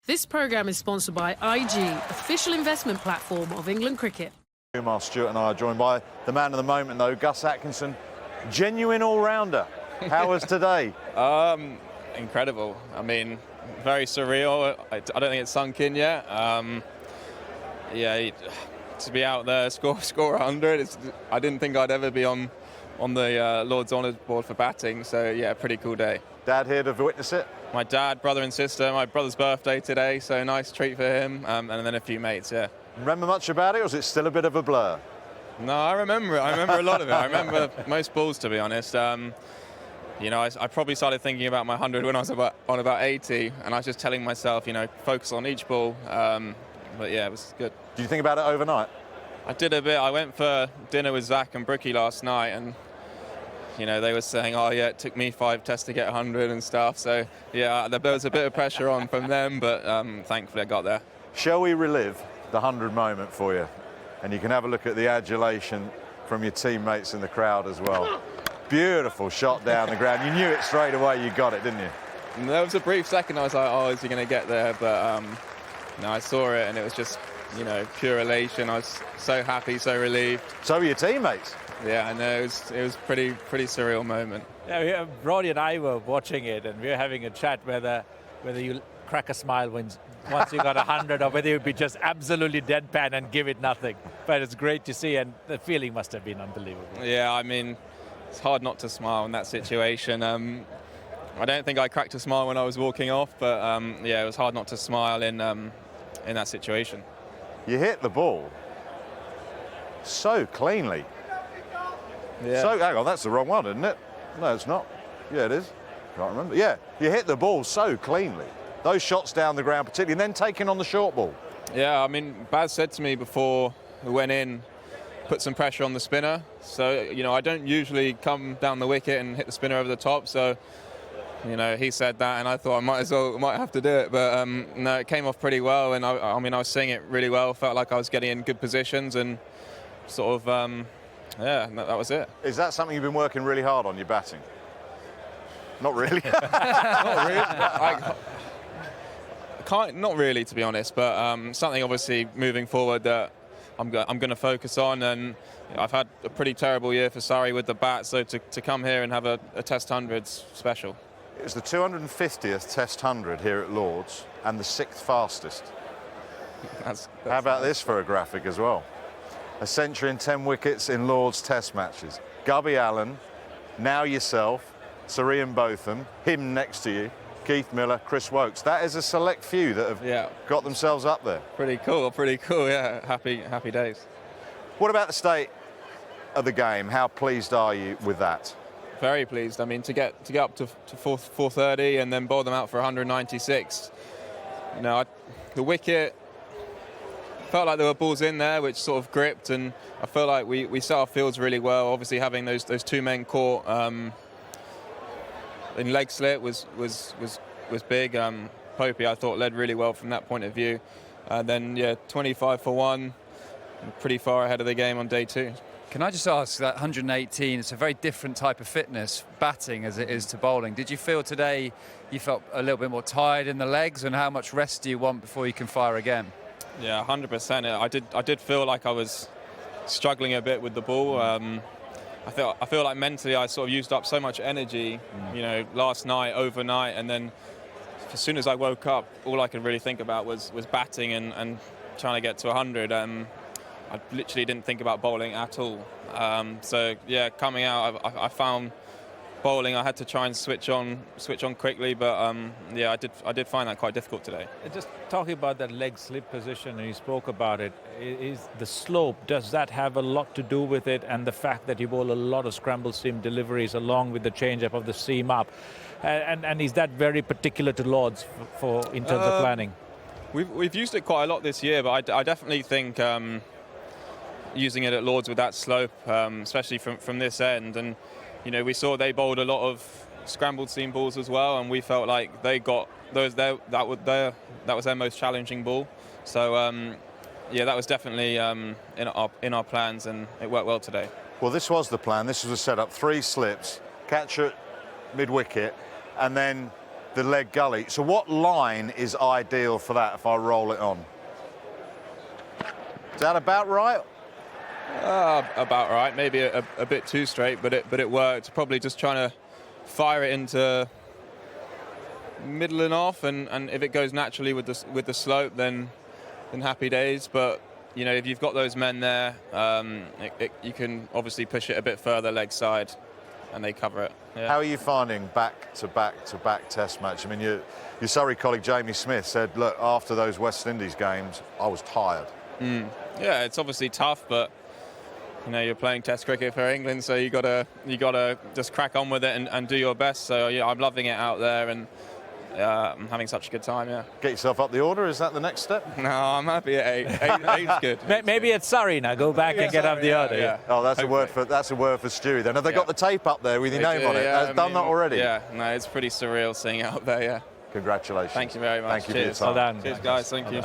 This programme is sponsored by IG, official investment platform of England cricket. Umar Stewart and I are joined by the man of the moment, though, Gus Atkinson. Genuine all-rounder. How was today? Incredible. I mean, very surreal. I don't think it's sunk in yet. To be out there, score 100. I didn't think I'd ever be on the Lord's Honours board for batting. So yeah, pretty cool day. Dad here to witness it? My dad, brother and sister. My brother's birthday today, so nice treat for him. And then a few mates. Yeah. Remember much about it, or is it still a bit of a blur? No, I remember it. I remember a lot of it. I remember most balls, to be honest. You know, I probably started thinking about my 100 when I was on about 80, and I was just telling myself, you know, focus on each ball. But yeah, it was good. Did you think about it overnight? I did a bit. I went for dinner with Zach and Brookie last night, and you know, they were saying, oh yeah, it took me 5 tests to get 100 and stuff. So yeah, there was a bit of pressure on from them, but thankfully I got there. Shall we relive the 100 moment for you? And you can have a look at the adulation from your teammates in the crowd as well. Beautiful shot down the ground. You knew it straight away, you got it, didn't you? And there was a brief second I was like, oh, is he going to get there? But no, I saw it and it was just, you know, pure elation. I was so happy, so relieved. So were your teammates. Yeah, I know, it was pretty surreal moment. Yeah, Brody and I were watching it and we were having a chat whether you crack a smile once you got 100 or whether you'd be just absolutely deadpan and give it nothing. But it's great to see, and the feeling must have been unbelievable. Yeah, I mean, it's hard not to smile in that situation. I don't think I cracked a smile when I was walking off, but yeah, it was hard not to smile in that situation. You hit the ball so cleanly. Yeah. So, hang on, that's the wrong one, isn't it? No, it's not. Yeah, it is. Can't remember. Yeah, you hit the ball so cleanly. Those shots down the ground particularly, and then taking on the short ball. Yeah, I mean, Baz said to me before we went in, put some pressure on the spinner. So, you know, I don't usually come down the wicket and hit the spinner over the top. So, you know, he said that, and I thought I might have to do it. But no, it came off pretty well, and I mean, I was seeing it really well. Felt like I was getting in good positions, and sort of, yeah, that was it. Is that something you've been working really hard on, your batting? Not really. Not really. Not really, to be honest, but something obviously moving forward that I'm going to focus on. And I've had a pretty terrible year for Surrey with the bat, so to come here and have a Test 100's special. It's the 250th Test 100 here at Lord's and the 6th fastest. That's How about this for a graphic as well? A century and 10 wickets in Lord's Test matches. Gubby Allen, now yourself, Sri and Botham, him next to you, Keith Miller, Chris Wokes. That is a select few that have got themselves up there. Pretty cool, yeah. Happy days. What about the state of the game? How pleased are you with that? Very pleased. I mean, to get up to 430 and then bowl them out for 196. You know, the wicket felt like there were balls in there which sort of gripped, and I feel like we set our fields really well. Obviously, having those 2 men caught in leg slip was big. Popey, I thought, led really well from that point of view. Then, yeah, 25 for 1, pretty far ahead of the game on day 2. Can I just ask, that 118, it's a very different type of fitness, batting as it is to bowling. Did you feel today you felt a little bit more tired in the legs, and how much rest do you want before you can fire again? Yeah, 100%. I did feel like I was struggling a bit with the ball. I feel like mentally I sort of used up so much energy, you know, last night, overnight, and then as soon as I woke up, all I could really think about was batting and trying to get to 100. I literally didn't think about bowling at all. So yeah, coming out, I found bowling, I had to try and switch on quickly, but yeah, I did find that quite difficult today. Just talking about that leg slip position, and you spoke about it, is the slope, does that have a lot to do with it, and the fact that you bowl a lot of scramble seam deliveries along with the change-up of the seam up, and is that very particular to Lord's in terms of planning? We've used it quite a lot this year, but I definitely think using it at Lord's with that slope, especially from this end, and you know, we saw they bowled a lot of scrambled seam balls as well, and we felt like they got those there. That was their most challenging ball. So yeah, that was definitely in our plans, and it worked well today. Well, this was the plan. This was a setup: 3 slips, catch at mid-wicket, and then the leg gully. So what line is ideal for that if I roll it on? Is that about right? About right. Maybe a bit too straight, but it worked. Probably just trying to fire it into middle and off, and if it goes naturally with the slope, then happy days. But you know, if you've got those men there, you can obviously push it a bit further leg side, and they cover it. Yeah. How are you finding back-to-back Test match? I mean, your Surrey colleague Jamie Smith said, look, after those West Indies games, I was tired. Yeah, it's obviously tough, but you know, you're playing Test cricket for England, so you gotta just crack on with it and do your best. So yeah, I'm loving it out there, and I'm having such a good time. Yeah. Get yourself up the order. Is that the next step? No, I'm happy at 8. 8's good. Maybe at Surrey now. Go back and get up the order. Yeah. Oh, that's a word for Stewie. Then have they got the tape up there with your name on it? Has done that already? Yeah. No, it's pretty surreal seeing it up there. Yeah. Congratulations. Thank you very much. Thank you Cheers. for your time. Well done. Cheers, guys. Thank you.